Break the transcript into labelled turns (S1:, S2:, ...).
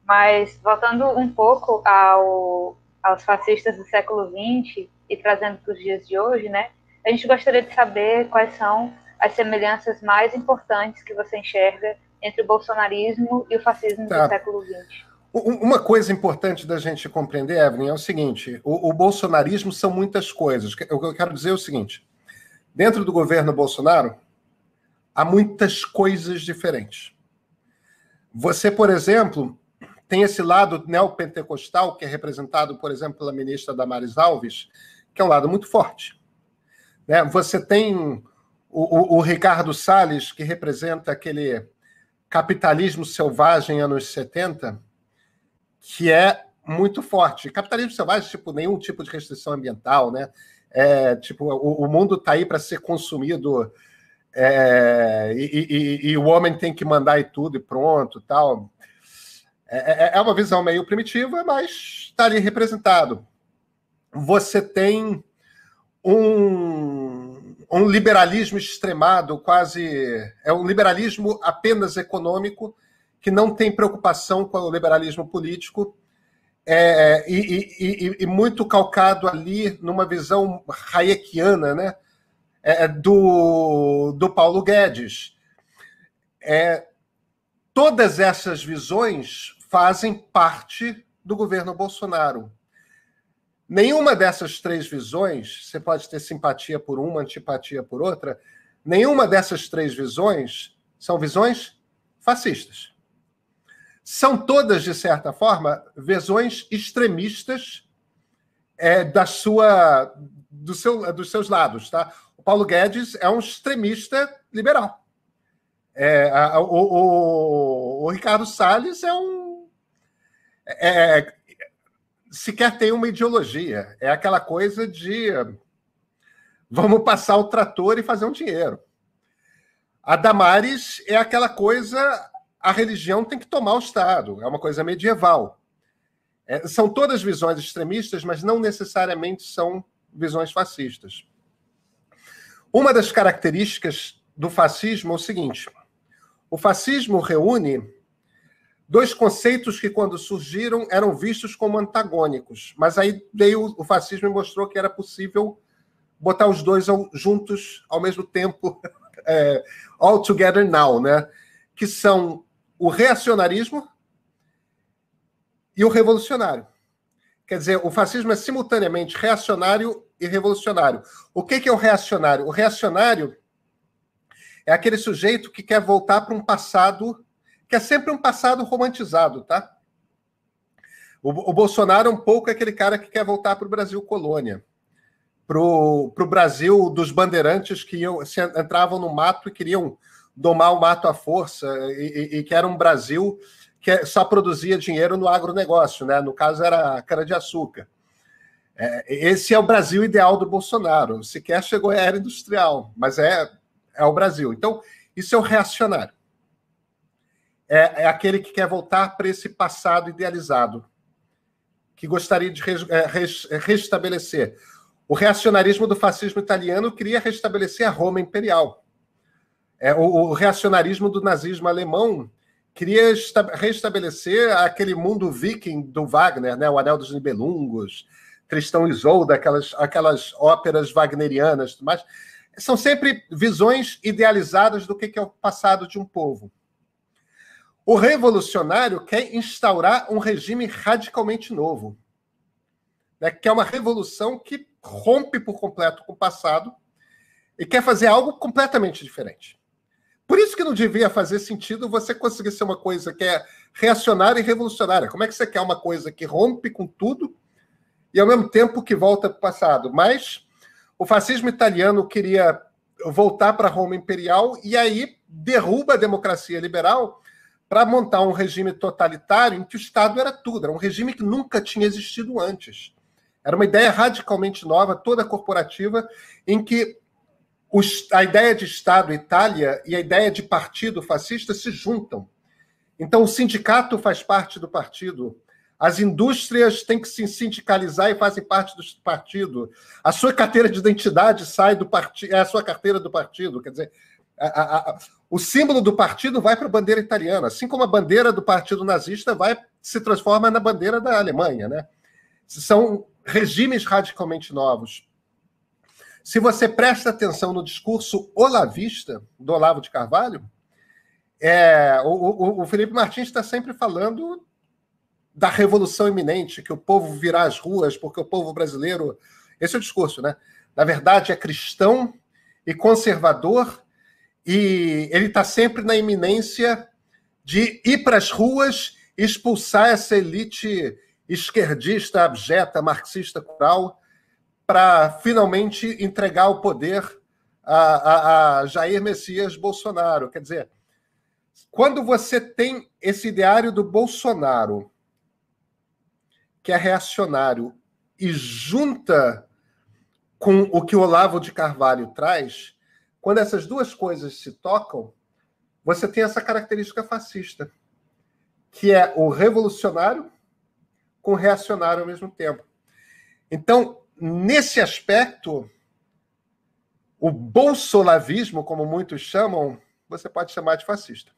S1: Mas voltando um pouco aos fascistas do século XX e trazendo para os dias de hoje, né? A gente gostaria de saber quais são as semelhanças mais importantes que você enxerga entre o bolsonarismo e o fascismo do
S2: Tá.
S1: século XX.
S2: Uma coisa importante da gente compreender, Evelyn, é o seguinte: o bolsonarismo são muitas coisas. O que eu quero dizer é o seguinte: dentro do governo Bolsonaro, há muitas coisas diferentes. Você, por exemplo, tem esse lado neopentecostal, que é representado, por exemplo, pela ministra Damares Alves, que é um lado muito forte. Né? Você tem o Ricardo Salles, que representa aquele capitalismo selvagem anos 70, que é muito forte. Capitalismo selvagem, tipo, nenhum tipo de restrição ambiental, né? Tipo, o mundo está aí para ser consumido, e o homem tem que mandar e tudo e pronto, tal. É uma visão meio primitiva, mas está ali representado. Você tem um liberalismo extremado, quase... É um liberalismo apenas econômico, que não tem preocupação com o liberalismo político, e muito calcado ali numa visão hayekiana, né? Do Paulo Guedes. Todas essas visões fazem parte do governo Bolsonaro. Nenhuma dessas três visões, você pode ter simpatia por uma, antipatia por outra, nenhuma dessas três visões são visões fascistas. São todas, de certa forma, visões extremistas dos seus lados. Tá? O Paulo Guedes é um extremista liberal. O Ricardo Salles sequer tem uma ideologia. É aquela coisa de vamos passar o trator e fazer um dinheiro. A Damares é aquela coisa, a religião tem que tomar o Estado, é uma coisa medieval. São todas visões extremistas, mas não necessariamente são visões fascistas. Uma das características do fascismo é o seguinte: o fascismo reúne dois conceitos que, quando surgiram, eram vistos como antagônicos, mas aí veio o fascismo e mostrou que era possível botar os dois juntos ao mesmo tempo, all together now, né? Que são o reacionarismo e o revolucionário. Quer dizer, o fascismo é simultaneamente reacionário e revolucionário. O que é o reacionário? O reacionário é aquele sujeito que quer voltar para um passado, que é sempre um passado romantizado, tá? O Bolsonaro é um pouco aquele cara que quer voltar para o Brasil colônia, para o Brasil dos bandeirantes que entravam no mato e queriam domar o mato à força, e que era um Brasil que só produzia dinheiro no agronegócio, né? No caso era cana-de-açúcar. Esse é o Brasil ideal do Bolsonaro. Sequer chegou à era industrial, mas é o Brasil. Então, isso é o reacionário. É aquele que quer voltar para esse passado idealizado, que gostaria de restabelecer. O reacionarismo do fascismo italiano queria restabelecer a Roma imperial. O reacionarismo do nazismo alemão queria restabelecer aquele mundo viking do Wagner, né? O Anel dos Nibelungos, Tristão e Isolda, aquelas óperas wagnerianas, mas são sempre visões idealizadas do que é o passado de um povo. O revolucionário quer instaurar um regime radicalmente novo, né? Que é uma revolução que rompe por completo com o passado e quer fazer algo completamente diferente. Por isso que não devia fazer sentido você conseguir ser uma coisa que é reacionária e revolucionária. Como é que você quer uma coisa que rompe com tudo e, ao mesmo tempo, que volta para o passado? Mas o fascismo italiano queria voltar para Roma imperial e aí derruba a democracia liberal para montar um regime totalitário em que o Estado era tudo. Era um regime que nunca tinha existido antes. Era uma ideia radicalmente nova, toda corporativa, em que a ideia de Estado Itália e a ideia de partido fascista se juntam. Então, o sindicato faz parte do partido, as indústrias têm que se sindicalizar e fazem parte do partido, a sua carteira de identidade sai do partido, é a sua carteira do partido. Quer dizer, O símbolo do partido vai para a bandeira italiana, assim como a bandeira do partido nazista se transforma na bandeira da Alemanha, né? São regimes radicalmente novos. Se você presta atenção no discurso olavista do Olavo de Carvalho, o Felipe Martins está sempre falando da revolução iminente, que o povo virá às ruas, porque o povo brasileiro... Esse é o discurso, né? Na verdade, é cristão e conservador, e ele está sempre na iminência de ir para as ruas e expulsar essa elite esquerdista, abjeta, marxista, cultural, para finalmente entregar o poder a Jair Messias Bolsonaro. Quer dizer, quando você tem esse ideário do Bolsonaro, que é reacionário, e junta com o que o Olavo de Carvalho traz, quando essas duas coisas se tocam, você tem essa característica fascista, que é o revolucionário com o reacionário ao mesmo tempo. Então, nesse aspecto, o bolsolavismo, como muitos chamam, você pode chamar de fascista.